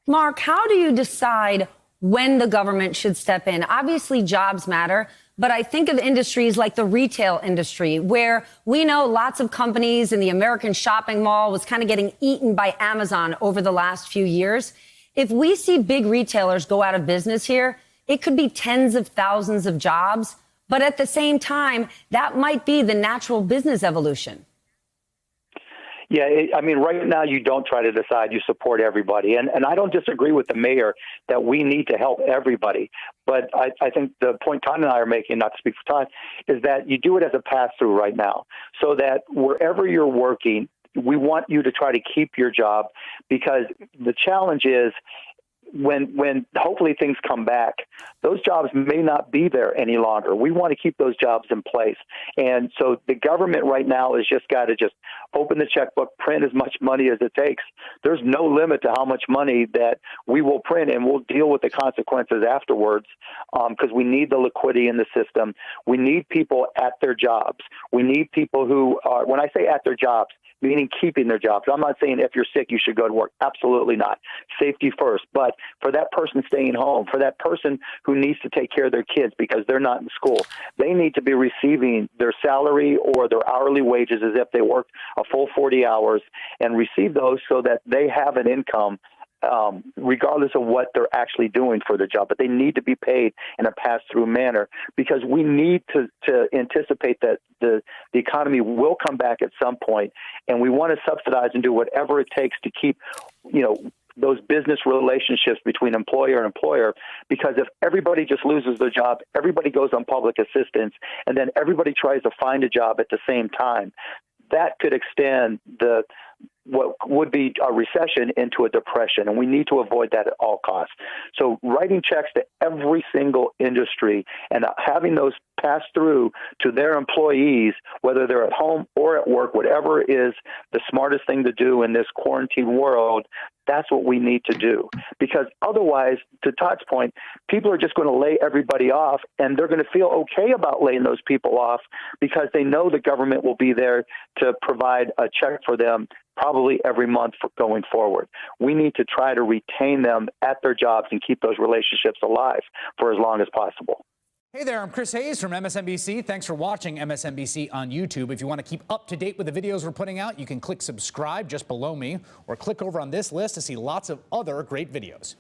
Mark, how do you decide when the government should step in? Obviously, jobs matter, but I think of industries like the retail industry, where we know lots of companies in the American shopping mall was kind of getting eaten by Amazon over the last few years. If we see big retailers go out of business here, it could be tens of thousands of jobs. But at the same time, that might be the natural business evolution. Yeah, I mean, right now you don't try to decide, you support everybody. And I don't disagree with the mayor that we need to help everybody. But I think the point Todd and I are making, not to speak for Todd, is that you do it as a pass-through right now, so that wherever you're working, we want you to try to keep your job, because the challenge is when hopefully things come back, those jobs may not be there any longer. We want to keep those jobs in place. And so the government right now has just got to just open the checkbook, print as much money as it takes. There's no limit to how much money that we will print, and we'll deal with the consequences afterwards, because we need the liquidity in the system. We need people at their jobs. We need people who are, when I say at their jobs, meaning keeping their jobs. I'm not saying if you're sick, you should go to work. Absolutely not. Safety first. But for that person staying home, for that person who needs to take care of their kids because they're not in school, they need to be receiving their salary or their hourly wages as if they worked a full 40 hours, and receive those so that they have an income regardless of what they're actually doing for their job. But they need to be paid in a pass-through manner, because we need to anticipate that the economy will come back at some point, and we want to subsidize and do whatever it takes to keep, those business relationships between employer and employer. Because if everybody just loses their job, everybody goes on public assistance, and then everybody tries to find a job at the same time, that could extend what would be a recession into a depression, and we need to avoid that at all costs. So writing checks to every single industry and having those pass through to their employees, whether they're at home or at work, whatever is the smartest thing to do in this quarantine world, that's what we need to do. Because otherwise, to Todd's point, people are just going to lay everybody off, and they're going to feel okay about laying those people off because they know the government will be there to provide a check for them probably every month for going forward. We need to try to retain them at their jobs and keep those relationships alive for as long as possible. Hey there, I'm Chris Hayes from MSNBC. Thanks for watching MSNBC on YouTube. If you want to keep up to date with the videos we're putting out, you can click subscribe just below me, or click over on this list to see lots of other great videos.